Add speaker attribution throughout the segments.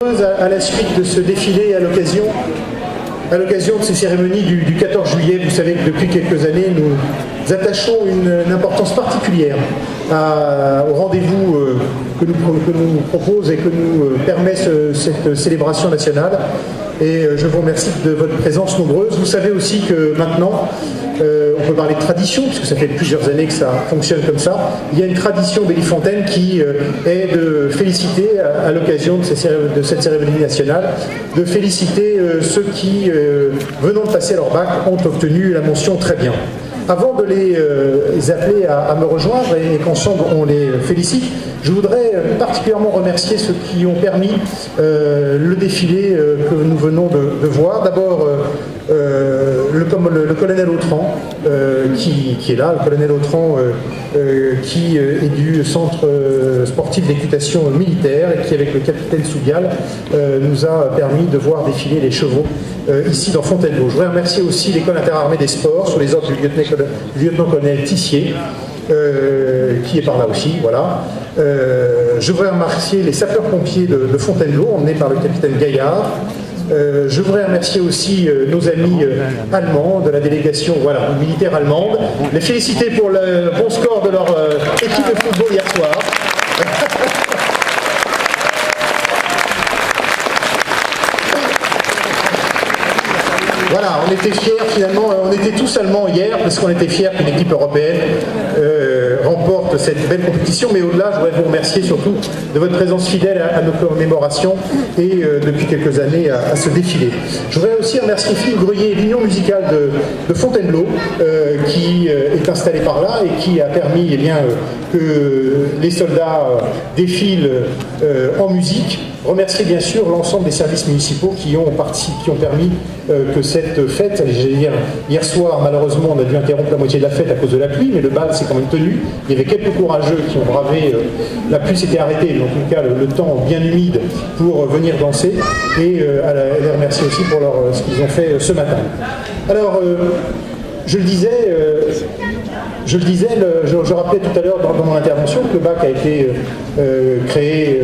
Speaker 1: À la suite de ce défilé, à l'occasion de ces cérémonies du 14 juillet, vous savez que depuis quelques années, nous attachons une importance particulière au rendez-vous que nous propose et que nous permet cette célébration nationale. Et je vous remercie de votre présence nombreuse. Vous savez aussi que maintenant, on peut parler de tradition, puisque ça fait plusieurs années que ça fonctionne comme ça. Il y a une tradition Bellefontaine qui est de féliciter, à l'occasion de cette cérémonie nationale, de féliciter ceux qui, venant de passer leur bac, ont obtenu la mention très bien. Avant de les appeler à me rejoindre et qu'ensemble on les félicite, je voudrais particulièrement remercier ceux qui ont permis le défilé que nous venons de voir. D'abord, le colonel Autran qui est là, le colonel Autran qui est du centre sportif d'équitation militaire et qui, avec le capitaine Sougal, nous a permis de voir défiler les chevaux ici dans Fontainebleau. Je voudrais remercier aussi l'école interarmée des sports sous les ordres du lieutenant-colonel Tissier, qui est par là aussi, voilà. Je voudrais remercier les sapeurs-pompiers de Fontainebleau, emmenés par le capitaine Gaillard. Je voudrais remercier aussi nos amis allemands de la délégation militaire allemande, les féliciter pour le bon score de leur équipe de football hier soir. Voilà, on était fiers finalement, on était tous allemands hier parce qu'on était fiers qu'une équipe européenne remporte cette belle compétition, mais au-delà, je voudrais vous remercier surtout de votre présence fidèle à nos commémorations et depuis quelques années à ce défilé. Je voudrais aussi remercier Philippe Gruyé, l'Union musicale de Fontainebleau, qui est installée par là et qui a permis que les soldats défilent en musique. Remercier bien sûr l'ensemble des services municipaux qui ont permis que cette fête, j'allais dire, hier soir malheureusement on a dû interrompre la moitié de la fête à cause de la pluie, mais le bal s'est quand même tenu. Il y avait quelques courageux qui ont bravé, la pluie s'était arrêtée, mais en tout cas le temps bien humide pour venir danser, et les remercier aussi pour ce qu'ils ont fait ce matin. Alors, je rappelais tout à l'heure dans mon intervention que le bac a été créé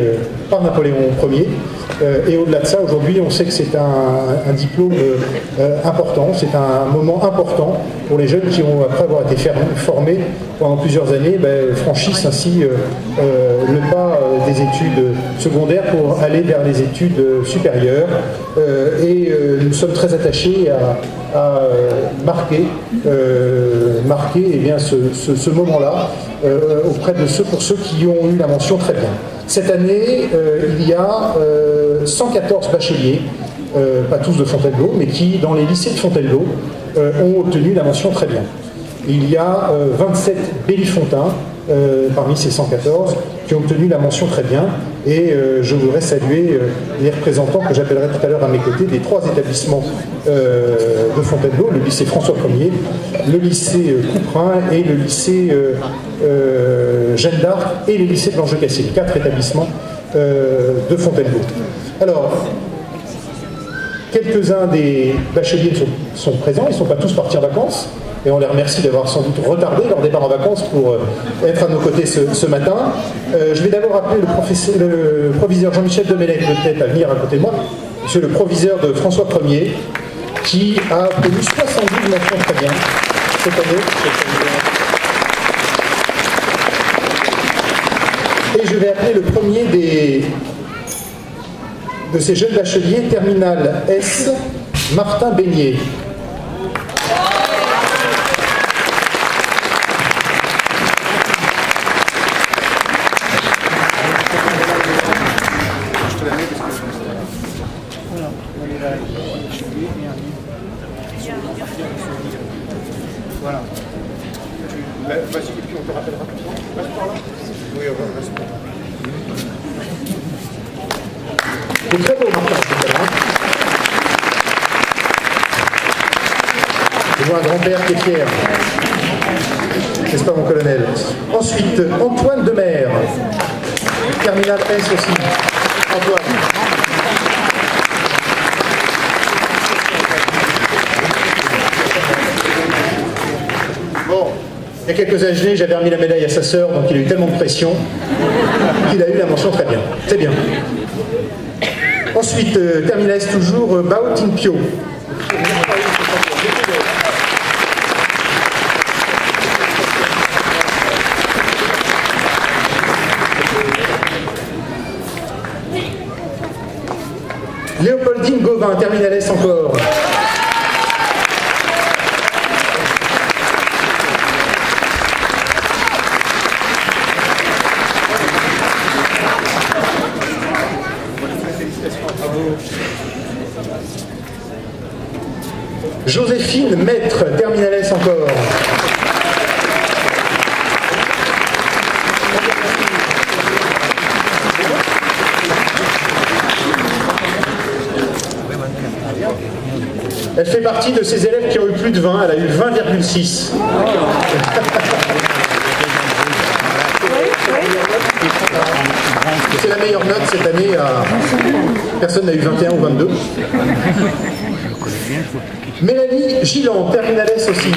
Speaker 1: par Napoléon Ier. Et au-delà de ça, aujourd'hui, on sait que c'est un diplôme important, c'est un moment important pour les jeunes qui ont, après avoir été formés pendant plusieurs années, franchissent ainsi le pas des études secondaires pour aller vers les études supérieures. Et nous sommes très attachés à marquer ce moment-là pour ceux qui ont eu la mention très bien. Cette année, il y a 114 bacheliers, pas tous de Fontainebleau, mais qui, dans les lycées de Fontainebleau, ont obtenu la mention très bien. Il y a 27 Bellefontains, parmi ces 114, qui ont obtenu la mention très bien, et je voudrais saluer les représentants que j'appellerai tout à l'heure à mes côtés des 3 établissements de Fontainebleau, le lycée François Ier, le lycée Couperin et le lycée Jeanne d'Arc et le lycée Blanche-de-Cassé, 4 établissements de Fontainebleau. Alors, quelques-uns des bacheliers sont présents, ils ne sont pas tous partis en vacances, et on les remercie d'avoir sans doute retardé leur départ en vacances pour être à nos côtés ce matin. Je vais d'abord appeler le proviseur Jean-Michel Demelec, peut-être à venir à côté de moi, monsieur le proviseur de François Ier, qui a obtenu 72 mentions très bien cette année. Et je vais appeler le premier de ces jeunes bacheliers, terminal S, Martin Beignet. Voilà. Vas-y, et puis on te rappellera plus tard. Reste par là. Oui, on va rester. C'est très beau, Martin, c'est ça, hein. Je vois un grand-père qui est fier. N'est-ce pas, mon colonel? Ensuite, Antoine Demer. Terminal S aussi. Antoine. Bon, il y a quelques années, j'avais remis la médaille à sa sœur, donc il a eu tellement de pression qu'il a eu la mention très bien. C'est bien. Ensuite, terminal S toujours, Bao Tin Pyo. Léopoldine Gauvin, terminal S encore. Joséphine Maître, terminal S encore. Elle fait partie de ces élèves qui ont eu plus de 20, elle a eu 20,6. C'est la meilleure note cette année. Personne n'a eu 21 ou 22. Mélanie Gillan, terminal S aussi.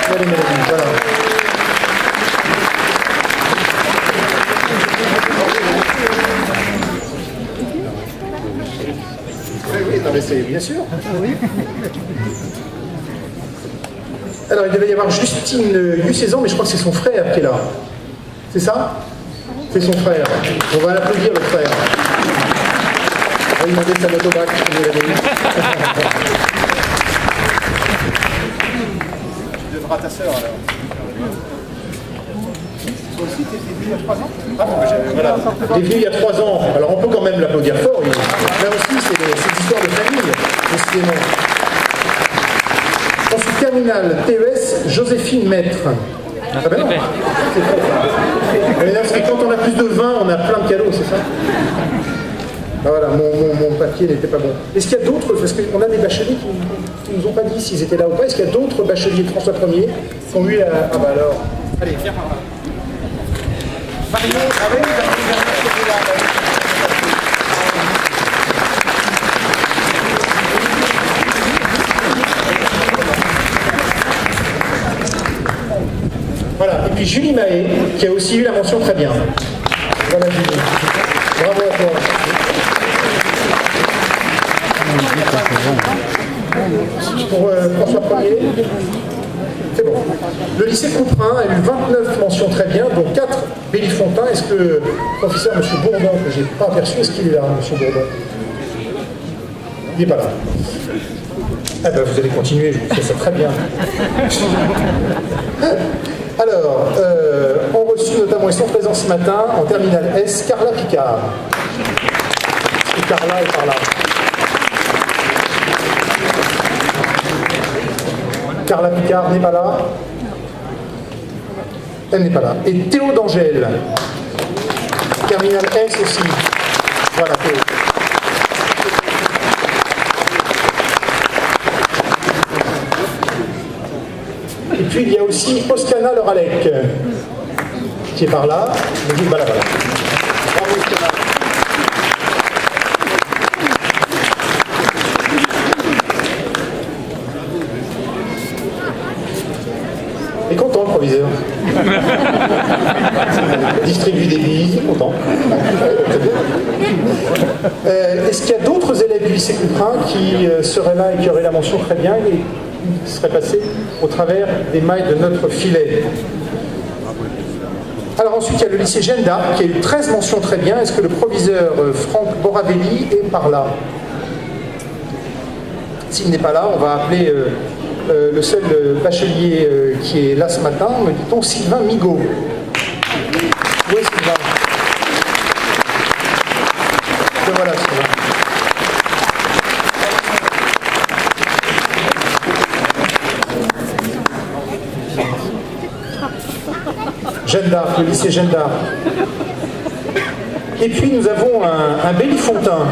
Speaker 1: Allez, Mélanie, voilà. Oui, non mais c'est bien sûr. Alors il devait y avoir Justine Yucézan, mais je crois que c'est son frère qui est là. C'est ça? C'est son frère. On va l'applaudir, le frère. On va lui demander sa note au bac. Tu devras ta sœur alors. Toi aussi, t'es venu il y a 3 ans? Ah bon, voilà. T'es venu il y a 3 ans. Alors on peut quand même l'applaudir fort. Là aussi, c'est cette histoire de famille, décidément. Ensuite, terminale TES, Joséphine Maître. Ah ben non, c'est vrai. Parce que quand on a plus de 20, on a plein de cadeaux, c'est ça? Ah voilà, mon papier n'était pas bon. Est-ce qu'il y a d'autres, parce qu'on a des bacheliers qui ne nous ont pas dit s'ils étaient là ou pas, est-ce qu'il y a d'autres bacheliers de François Ier qui ont eu la... Ah bah alors, allez, viens par là. Mario, ah oui, voilà, et puis Julie Mahé, qui a aussi eu la mention très bien. Voilà Julie. Bravo à toi. Pour François Ier, c'est bon. Le lycée Couperin a eu 29 mentions très bien, dont 4 Bélifontains. Est-ce que le professeur M. Bourdon, que je n'ai pas aperçu, est-ce qu'il est là, M. Bourdon? Il n'est pas là. Ah ben vous allez continuer, je vous fais ça très bien. Alors, ont reçu notamment, ils sont présents ce matin, en terminale S, Carla Picard. Et Carla est par là. Carla Picard n'est pas là. Elle n'est pas là. Et Théo d'Angèle. Terminale S aussi. Voilà, Théo. Et puis il y a aussi Oscana Leralec, qui est par là. Voilà, voilà. Bravo, Oscana. Il est content, le proviseur. Distribue des billes, il est content. Est-ce qu'il y a d'autres élèves du lycée Couperin qui seraient là et qui auraient la mention très bien et qui seraient passés au travers des mailles de notre filet? Alors ensuite, il y a le lycée Jeanne d'Arc qui a eu 13 mentions très bien. Est-ce que le proviseur Franck Boravelli est par là? S'il n'est pas là, on va appeler le seul bachelier qui est là ce matin, me dit-on, Sylvain Migaud. Où est Sylvain? Le voilà, Sylvain. Jeanne d'Arc, le lycée Jeanne d'Arc. Et puis nous avons un Bélifontain.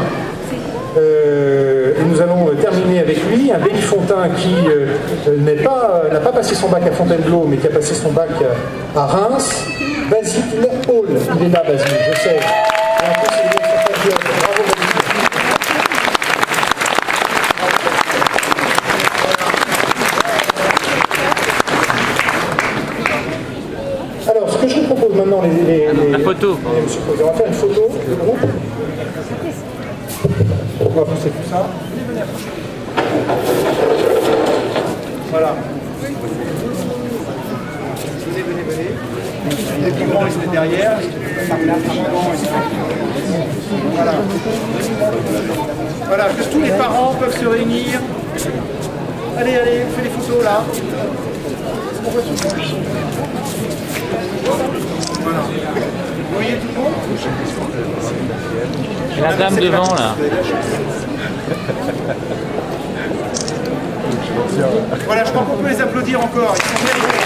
Speaker 1: Nous allons terminer avec lui, un Bélifontain qui n'a pas passé son bac à Fontainebleau, mais qui a passé son bac à Reims. Basile Hall, il est là, Basile, je sais. Et en plus, il est sur sa gueule. Bravo, Basile. Alors, ce que je vous propose maintenant,
Speaker 2: la photo.
Speaker 1: On va faire une photo de groupe. On va pousser tout ça. Voilà. Venez. Les plus grands, ils étaient derrière. Voilà. Voilà, que tous les parents peuvent se réunir. Allez, on fait des photos là. Voilà. Vous voyez tout le monde?
Speaker 2: La dame devant là.
Speaker 1: Voilà, je crois qu'on peut les applaudir encore. Ils sont mérités.